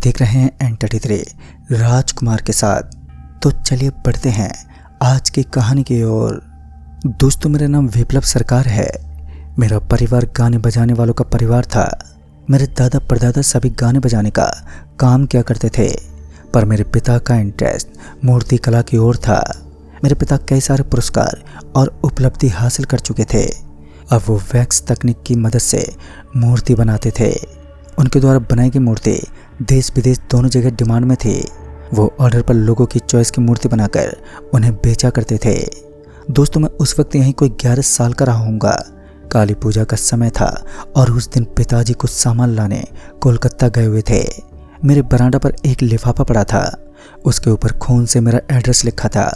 देख रहे हैं N33 राजकुमार के साथ। तो चलिए बढ़ते हैं आज की कहानी की ओर। दोस्तों, मेरा नाम विप्लव सरकार है। मेरा परिवार गाने बजाने वालों का परिवार था। मेरे दादा परदादा सभी गाने बजाने का काम किया करते थे, पर मेरे पिता का इंटरेस्ट मूर्ति कला की ओर था। मेरे पिता कई सारे पुरस्कार और उपलब्धि हासिल कर चुके थे। अब वो वैक्स तकनीक की मदद से मूर्ति बनाते थे। उनके द्वारा बनाई गई मूर्ति देश विदेश दोनों जगह डिमांड में थी। वो ऑर्डर पर लोगों की चॉइस की मूर्ति बनाकर उन्हें बेचा करते थे। दोस्तों, मैं उस वक्त यहीं कोई 11 साल का रहा होऊंगा। काली पूजा का समय था और उस दिन पिताजी कुछ सामान लाने कोलकाता गए हुए थे। मेरे बरामदा पर एक लिफाफा पड़ा था। उसके ऊपर खून से मेरा एड्रेस लिखा था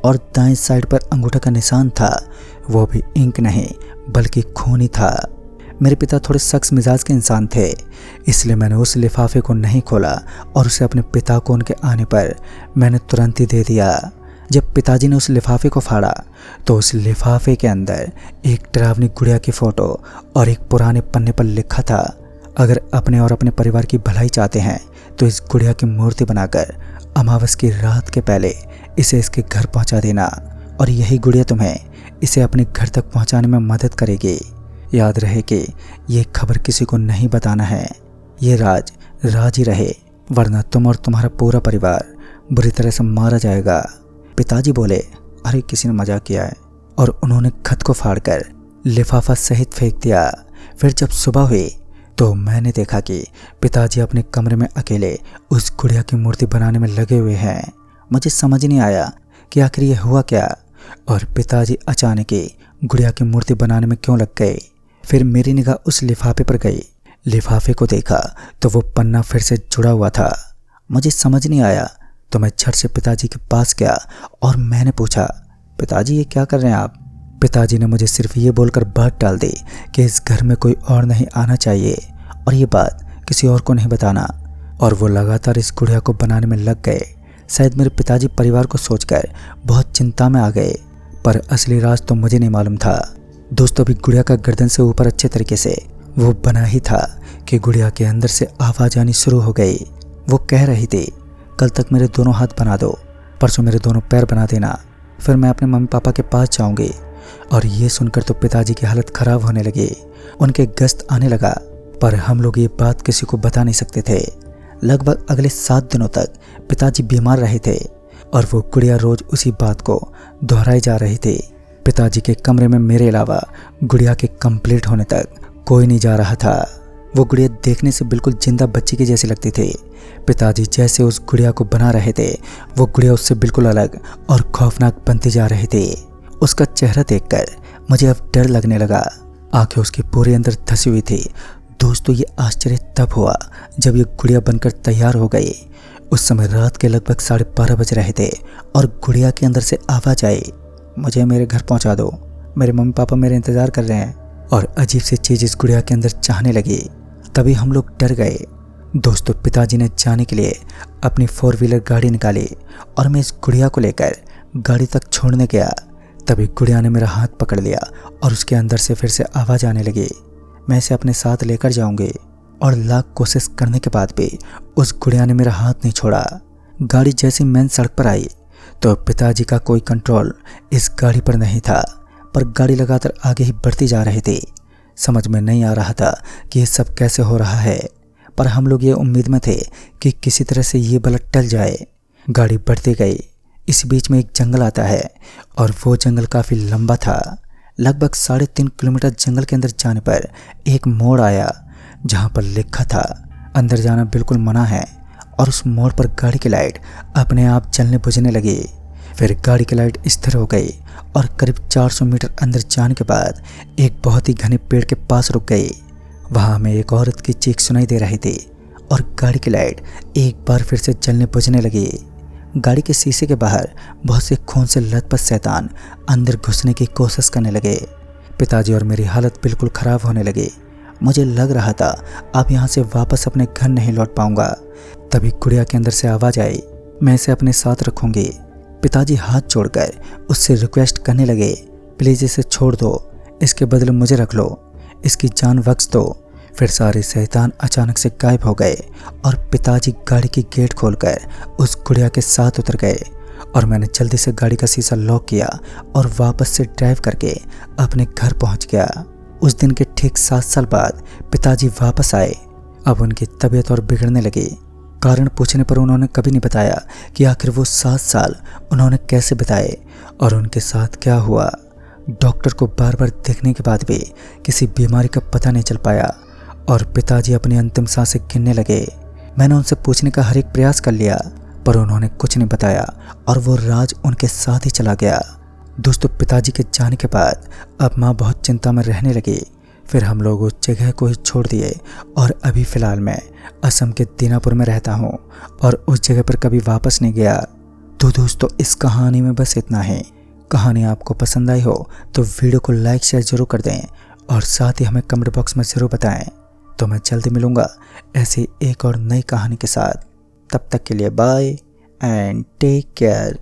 और दाएं साइड पर अंगूठा का निशान था। वो भी इंक नहीं बल्कि खून ही था। मेरे पिता थोड़े सख्त मिजाज के इंसान थे, इसलिए मैंने उस लिफाफे को नहीं खोला और उसे अपने पिता को उनके आने पर मैंने तुरंत ही दे दिया। जब पिताजी ने उस लिफाफे को फाड़ा तो उस लिफाफे के अंदर एक डरावनी गुड़िया की फोटो और एक पुराने पन्ने पर लिखा था, अगर अपने और अपने परिवार की भलाई चाहते हैं तो इस गुड़िया की मूर्ति बनाकर अमावस की रात के पहले इसे इसके घर पहुंचा देना और यही गुड़िया तुम्हें इसे अपने घर तक पहुंचाने में मदद करेगी। याद रहे कि ये खबर किसी को नहीं बताना है। ये राज ही रहे, वरना तुम और तुम्हारा पूरा परिवार बुरी तरह से मारा जाएगा। पिताजी बोले, अरे किसी ने मजाक किया है, और उन्होंने खत को फाड़कर लिफाफा सहित फेंक दिया। फिर जब सुबह हुई तो मैंने देखा कि पिताजी अपने कमरे में अकेले उस गुड़िया की मूर्ति बनाने में लगे हुए हैं। मुझे समझ नहीं आया कि आखिर ये हुआ क्या और पिताजी अचानक ही गुड़िया की मूर्ति बनाने में क्यों लग गए। फिर मेरी निगाह उस लिफाफे पर गई। लिफाफे को देखा तो वो पन्ना फिर से जुड़ा हुआ था। मुझे समझ नहीं आया तो मैं झट से पिताजी के पास गया और मैंने पूछा, पिताजी ये क्या कर रहे हैं आप? पिताजी ने मुझे सिर्फ ये बोलकर बात डाल दी कि इस घर में कोई और नहीं आना चाहिए और ये बात किसी और को नहीं बताना। और वो लगातार इस गुड़िया को बनाने में लग गए। शायद मेरे पिताजी परिवार को सोचकर बहुत चिंता में आ गए, पर असली राज तो मुझे नहीं मालूम था। दोस्तों, अभी गुड़िया का गर्दन से ऊपर अच्छे तरीके से वो बना ही था कि गुड़िया के अंदर से आवाज आनी शुरू हो गई। वो कह रही थी, कल तक मेरे दोनों हाथ बना दो, परसों मेरे दोनों पैर बना देना, फिर मैं अपने मम्मी पापा के पास जाऊंगी। और ये सुनकर तो पिताजी की हालत खराब होने लगी। उनके गस्त आने लगा, पर हम लोग ये बात किसी को बता नहीं सकते थे। लगभग अगले 7 दिनों तक पिताजी बीमार रहे थे और वो गुड़िया रोज उसी बात को दोहराई जा रही थी। पिताजी के कमरे में मेरे अलावा गुड़िया के कंप्लीट होने तक कोई नहीं जा रहा था। वो गुड़िया देखने से बिल्कुल जिंदा बच्ची की जैसी लगती थी। पिताजी जैसे उस गुड़िया को बना रहे थे, वो गुड़िया उससे बिल्कुल अलग और खौफनाक बनती जा रही थी। उसका चेहरा देखकर मुझे अब डर लगने लगा। आंखें उसकी पूरे अंदर धसी हुई थी। दोस्तों, ये आश्चर्य तब हुआ जब ये गुड़िया बनकर तैयार हो गई। उस समय रात के लगभग 12:30 बज रहे थे और गुड़िया के अंदर से आवाज आई, मुझे मेरे घर पहुंचा दो, मेरे मम्मी पापा मेरे इंतजार कर रहे हैं। और अजीब सी चीज इस गुड़िया के अंदर चाहने लगी। तभी हम लोग डर गए। दोस्तों, पिताजी ने जाने के लिए अपनी 4 व्हीलर गाड़ी निकाली और मैं इस गुड़िया को लेकर गाड़ी तक छोड़ने गया। तभी गुड़िया ने मेरा हाथ पकड़ लिया और उसके अंदर से फिर से आवाज आने लगी, मैं इसे अपने साथ लेकर जाऊंगी। और लाख कोशिश करने के बाद भी उस गुड़िया ने मेरा हाथ नहीं छोड़ा। गाड़ी जैसी मेन सड़क पर आई तो पिताजी का कोई कंट्रोल इस गाड़ी पर नहीं था, पर गाड़ी लगातार आगे ही बढ़ती जा रही थी। समझ में नहीं आ रहा था कि ये सब कैसे हो रहा है, पर हम लोग ये उम्मीद में थे कि किसी तरह से ये बला टल जाए। गाड़ी बढ़ती गई। इस बीच में एक जंगल आता है और वो जंगल काफ़ी लंबा था। लगभग 3.5 किलोमीटर जंगल के अंदर जाने पर एक मोड़ आया जहाँ पर लिखा था, अंदर जाना बिल्कुल मना है। और उस मोड़ पर गाड़ी की लाइट अपने आप जलने बुझने लगी। फिर गाड़ी की लाइट स्थिर हो गई और करीब 400 मीटर अंदर जाने के बाद एक बहुत ही घने पेड़ के पास रुक गई। वहाँ हमें एक औरत की चीख सुनाई दे रही थी और गाड़ी की लाइट एक बार फिर से जलने बुझने लगी। गाड़ी के शीशे के बाहर बहुत से खून से लथपथ शैतान अंदर घुसने की कोशिश करने लगे। पिताजी और मेरी हालत बिल्कुल ख़राब होने लगी। मुझे लग रहा था अब यहाँ से वापस अपने घर नहीं लौट पाऊंगा। तभी गुड़िया के अंदर से आवाज़ आई, मैं इसे अपने साथ रखूंगी। पिताजी हाथ जोड़कर उससे रिक्वेस्ट करने लगे, प्लीज़ इसे छोड़ दो, इसके बदले मुझे रख लो, इसकी जान बख्श दो। फिर सारे शैतान अचानक से गायब हो गए और पिताजी गाड़ी की गेट खोलकर उस गुड़िया के साथ उतर गए और मैंने जल्दी से गाड़ी का शीशा लॉक किया और वापस से ड्राइव करके अपने घर पहुंच गया। उस दिन के ठीक 7 साल बाद पिताजी वापस आए। अब उनकी तबीयत और बिगड़ने लगी। कारण पूछने पर उन्होंने कभी नहीं बताया कि आखिर वो 7 साल उन्होंने कैसे बिताए और उनके साथ क्या हुआ। डॉक्टर को बार बार देखने के बाद भी किसी बीमारी का पता नहीं चल पाया और पिताजी अपनी अंतिम सांसें गिनने लगे। मैंने उनसे पूछने का हर एक प्रयास कर लिया पर उन्होंने कुछ नहीं बताया और वो राज उनके साथ ही चला गया। दोस्तों, पिताजी के जाने के बाद अब माँ बहुत चिंता में रहने लगी। फिर हम लोग उस जगह को ही छोड़ दिए और अभी फ़िलहाल मैं असम के दीनापुर में रहता हूँ और उस जगह पर कभी वापस नहीं गया। तो दोस्तों, इस कहानी में बस इतना है। कहानी आपको पसंद आई हो तो वीडियो को लाइक शेयर ज़रूर कर दें और साथ ही हमें कमेंट बॉक्स में ज़रूर बताएं। तो मैं जल्दी मिलूँगा ऐसी एक और नई कहानी के साथ। तब तक के लिए बाय एंड टेक केयर।